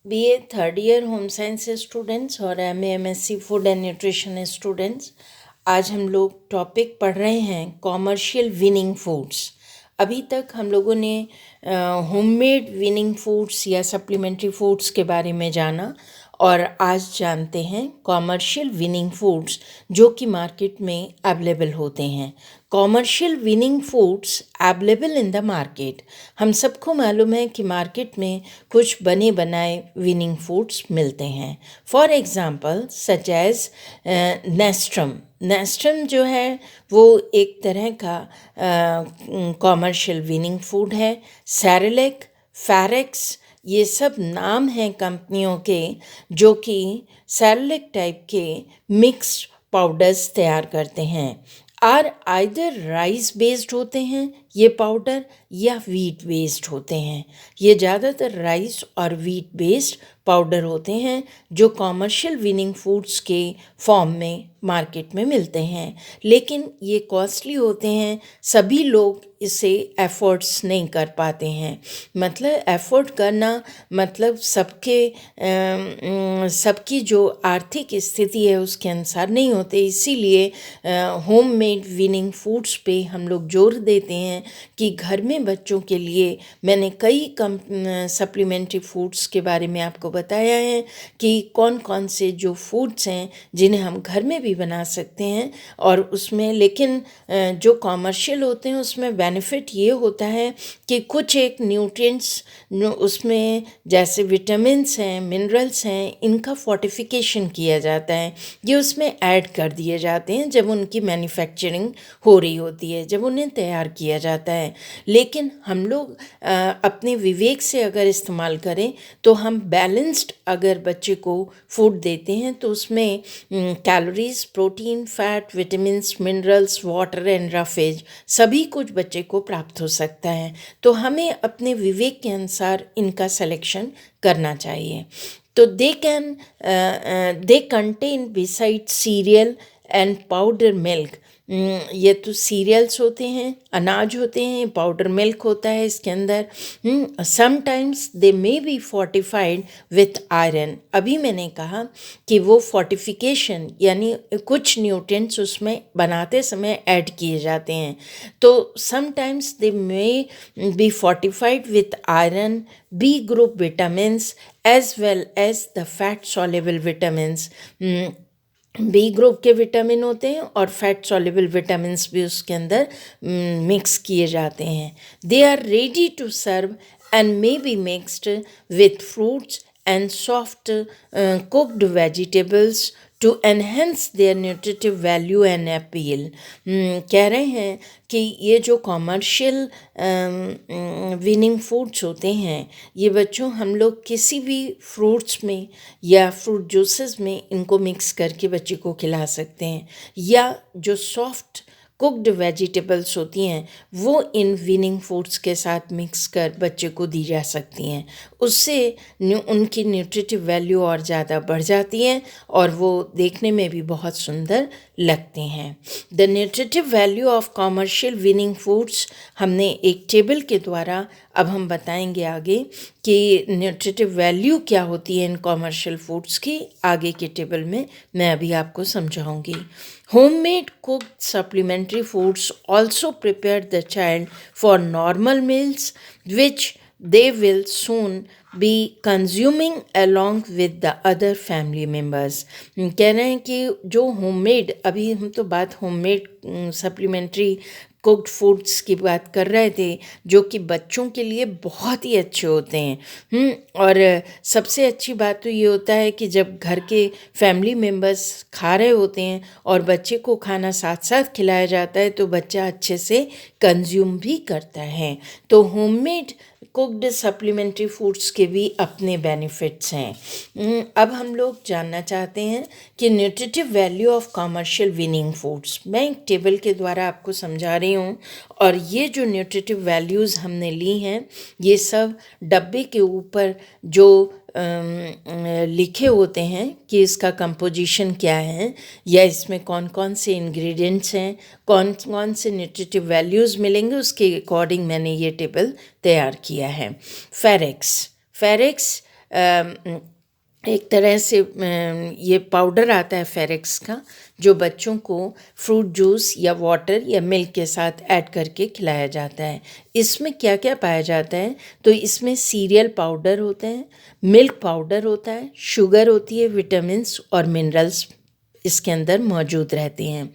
BA third year home science students और MA MSc food and nutrition students, आज हम लोग टॉपिक पढ़ रहे हैं कॉमर्शियल विनिंग फूड्स। अभी तक हम लोगों ने होममेड विनिंग फूड्स या सप्लीमेंट्री फूड्स के बारे में जाना और आज जानते हैं कॉमर्शियल विनिंग फूड्स जो कि मार्केट में अवेलेबल होते हैं। Commercial winning foods available in the market. हम सबको मालूम है कि मार्केट में कुछ बने बनाए विनिंग फूड्स मिलते हैं। For example such as Nestrum. Nestrum जो है वो एक तरह का कॉमर्शियल विनिंग फूड है। सेरेलेक, फैरेक्स, ये सब नाम हैं कंपनियों के जो कि सेरेलेक टाइप के मिक्स्ड पाउडर्स तैयार करते हैं। आर आइदर राइस बेस्ड होते हैं ये पाउडर या वीट बेस्ड होते हैं। ये ज़्यादातर राइस और वीट बेस्ड पाउडर होते हैं जो कॉमर्शियल विनिंग फूड्स के फॉर्म में मार्केट में मिलते हैं, लेकिन ये कॉस्टली होते हैं। सभी लोग इसे एफर्ट्स नहीं कर पाते हैं। मतलब एफर्ट करना मतलब सबकी जो आर्थिक स्थिति है उसके अनुसार नहीं होते। इसीलिए होममेड विनिंग फूड्स पे हम लोग जोर देते हैं कि घर में बच्चों के लिए मैंने कई सप्लीमेंट्री फूड्स के बारे में आपको बताया है कि कौन कौन से जो फूड्स हैं जिन्हें हम घर में भी बना सकते हैं। और उसमें लेकिन जो कॉमर्शियल होते हैं उसमें बेनिफिट ये होता है कि कुछ एक न्यूट्रिएंट्स उसमें जैसे विटामिन्स हैं, मिनरल्स हैं, इनका फोर्टिफिकेशन किया जाता है। ये उसमें ऐड कर दिए जाते हैं जब उनकी मैन्युफैक्चरिंग हो रही होती है, जब उन्हें तैयार किया जाता है। लेकिन हम लोग अपने विवेक से अगर इस्तेमाल करें तो हम बैलेंस्ड अगर बच्चे को फूड देते हैं तो उसमें calories, protein, fat, vitamins, minerals, water and roughage सभी कुछ बच्चे को प्राप्त हो सकता है। तो हमें अपने विवेक के अनुसार इनका सिलेक्शन करना चाहिए। तो they contain beside serial and powder milk. ये तो सीरियल्स होते हैं, अनाज होते हैं, पाउडर मिल्क होता है इसके अंदर। Sometimes they may be fortified with iron. अभी मैंने कहा कि वो फोर्टिफिकेशन यानी कुछ न्यूट्रिएंट्स उसमें बनाते समय ऐड किए जाते हैं। तो sometimes they may be fortified with iron, B group vitamins as well as the fat soluble vitamins. B group के विटामिन होते हैं और फैट सॉल्युबल विटामिन्स भी उसके अंदर मिक्स किए जाते हैं। They are ready to serve and may be mixed with fruits and soft cooked vegetables to enhance their nutritive value and appeal. कह रहे हैं कि ये जो कॉमर्शियल विनिंग फूड्स होते हैं ये बच्चों हम लोग किसी भी फ्रूट्स में या फ्रूट जूसेस में इनको मिक्स करके बच्चे को खिला सकते हैं, या जो सॉफ्ट कुक्ड वेजिटेबल्स होती हैं वो इन विनिंग फूड्स के साथ मिक्स कर बच्चे को दी जा सकती हैं। उससे उनकी न्यूट्रिटिव वैल्यू और ज़्यादा बढ़ जाती है और वो देखने में भी बहुत सुंदर लगते हैं। The nutritive value of commercial winning foods हमने एक टेबल के द्वारा अब हम बताएंगे आगे कि न्यूट्रिटिव वैल्यू क्या होती है इन कॉमर्शियल फूड्स की। आगे के टेबल में मैं अभी आपको समझाऊंगी। Homemade cooked supplementary foods also prepare the child for normal meals, which they will soon be consuming along with the other family members। कह रहे हैं कि जो होममेड, अभी हम तो बात होममेड सप्लीमेंट्री कुक्ड फूड्स की बात कर रहे थे जो कि बच्चों के लिए बहुत ही अच्छे होते हैं। और सबसे अच्छी बात तो ये होता है कि जब घर के फैमिली मेम्बर्स खा रहे होते हैं और बच्चे को खाना साथ साथ खिलाया जाता है तो बच्चा अच्छे से कंज्यूम भी करता है। तो होममेड कुक्ड सप्लीमेंट्री फूड्स के भी अपने बेनिफिट्स हैं। अब हम लोग जानना चाहते हैं कि nutritive value of commercial winning foods. मैं एक टेबल के द्वारा आपको समझा रही हूँ और ये जो न्यूट्रिटिव वैल्यूज़ हमने ली हैं ये सब डब्बे के ऊपर जो लिखे होते हैं कि इसका कंपोजिशन क्या है या इसमें कौन कौन से इंग्रेडिएंट्स हैं, कौन कौन से न्यूट्रिटिव वैल्यूज़ मिलेंगे, उसके अकॉर्डिंग मैंने ये टेबल तैयार किया है। फेरेक्स एक तरह से ये पाउडर आता है फेरेक्स का, जो बच्चों को फ्रूट जूस या वाटर या मिल्क के साथ ऐड करके खिलाया जाता है। इसमें क्या क्या पाया जाता है, तो इसमें सीरियल पाउडर होते हैं, मिल्क पाउडर होता है, शुगर होती है, विटामिन्स और मिनरल्स इसके अंदर मौजूद रहते हैं।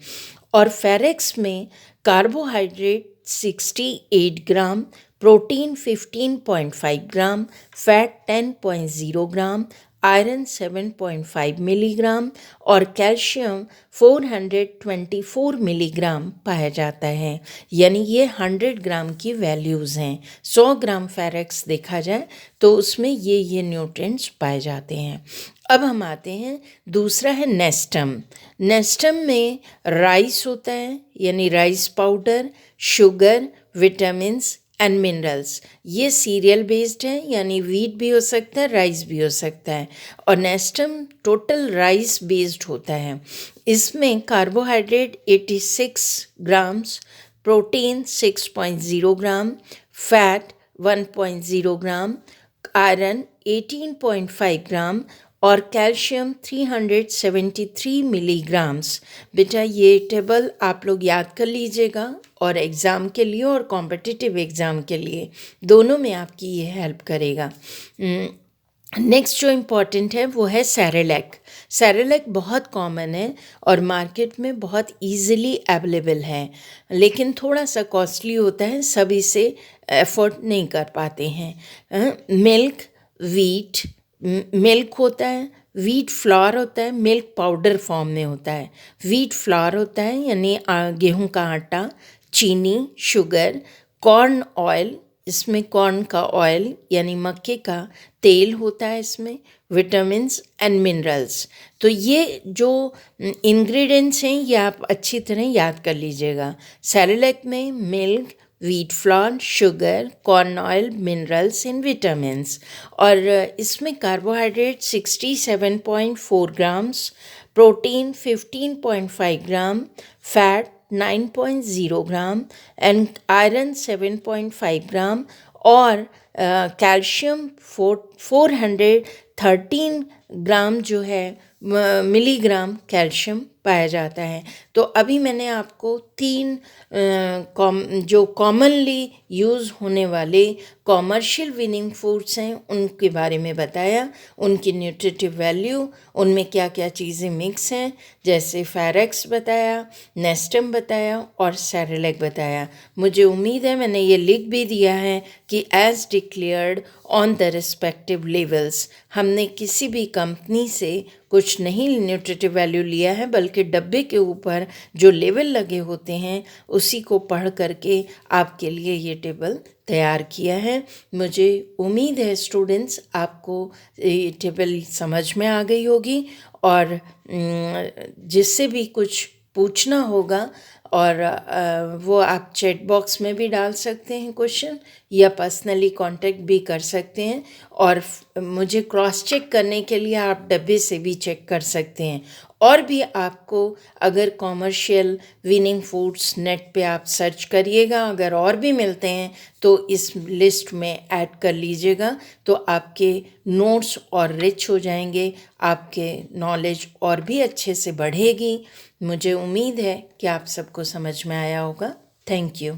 और फेरेक्स में कार्बोहाइड्रेट 68 ग्राम, प्रोटीन 15.5 ग्राम, फैट 10.0 ग्राम, आयरन 7.5 मिलीग्राम और कैल्शियम 424 मिलीग्राम पाया जाता है। यानी ये 100 ग्राम की वैल्यूज़ हैं। 100 ग्राम फेरेक्स देखा जाए तो उसमें ये न्यूट्रिएंट्स पाए जाते हैं। अब हम आते हैं, दूसरा है नेस्टम। नेस्टम में राइस होता है, यानी rice powder, sugar, vitamins and minerals. ये सीरियल बेस्ड है, यानी वीट भी हो सकता है, राइस भी हो सकता है। और नेस्टम टोटल राइस बेस्ड होता है। इसमें कार्बोहाइड्रेट 86 ग्राम्स, प्रोटीन 6.0 ग्राम, फैट 1.0 ग्राम, आयरन 18.5 ग्राम और कैल्शियम 373 मिलीग्राम्स। बेटा ये टेबल आप लोग याद कर लीजिएगा और एग्ज़ाम के लिए और कॉम्पिटिटिव एग्ज़ाम के लिए दोनों में आपकी ये हेल्प करेगा। नेक्स्ट जो इम्पॉर्टेंट है वो है सेरेलैक। सेरेलैक बहुत कॉमन है और मार्केट में बहुत इजीली अवेलेबल है, लेकिन थोड़ा सा कॉस्टली होता है, सब इसे अफोर्ड नहीं कर पाते हैं। मिल्क, वीट, मिल्क होता है, वीट फ्लावर होता है, मिल्क पाउडर फॉर्म में होता है, वीट फ्लावर होता है यानी गेहूं का आटा, चीनी, शुगर, कॉर्न ऑयल, इसमें कॉर्न का ऑयल यानी मक्के का तेल होता है, इसमें विटामिन्स एंड मिनरल्स। तो ये जो इंग्रेडिएंट्स हैं ये आप अच्छी तरह याद कर लीजिएगा। सेरेलैक में milk, wheat flower, sugar, corn oil, minerals and vitamins. और इसमें carbohydrate 67.4 grams, protein 15.5 gram, fat 9.0 gram and iron 7.5 ग्राम और कैल्शियम 413 ग्राम जो है मिलीग्राम कैल्शियम पाया जाता है। तो अभी मैंने आपको 3 जो कॉमनली यूज़ होने वाले कॉमर्शियल विनिंग फूड्स हैं उनके बारे में बताया, उनकी न्यूट्रिटिव वैल्यू, उनमें क्या क्या चीज़ें मिक्स हैं, जैसे फेरेक्स बताया, नेस्टम बताया और सेरेलैक बताया। मुझे उम्मीद है मैंने ये लिख भी दिया है कि as declared on the respective levels. हमने किसी भी कंपनी से कुछ नहीं न्यूट्रिटिव वैल्यू लिया है, बल्कि डब्बे के ऊपर जो लेवल लगे होते हैं उसी को पढ़ करके आपके लिए ये टेबल तैयार किया है। मुझे उम्मीद है स्टूडेंट्स आपको ये टेबल समझ में आ गई होगी और जिससे भी कुछ पूछना होगा और वो आप चैट बॉक्स में भी डाल सकते हैं क्वेश्चन, या पर्सनली कांटेक्ट भी कर सकते हैं। और मुझे क्रॉस चेक करने के लिए आप डब्बे से भी चेक कर सकते हैं। और भी आपको अगर कॉमर्शियल विनिंग फूड्स नेट पे आप सर्च करिएगा, अगर और भी मिलते हैं तो इस लिस्ट में ऐड कर लीजिएगा, तो आपके नोट्स और रिच हो जाएंगे, आपके नॉलेज और भी अच्छे से बढ़ेगी। मुझे उम्मीद है कि आप सबको समझ में आया होगा। Thank you.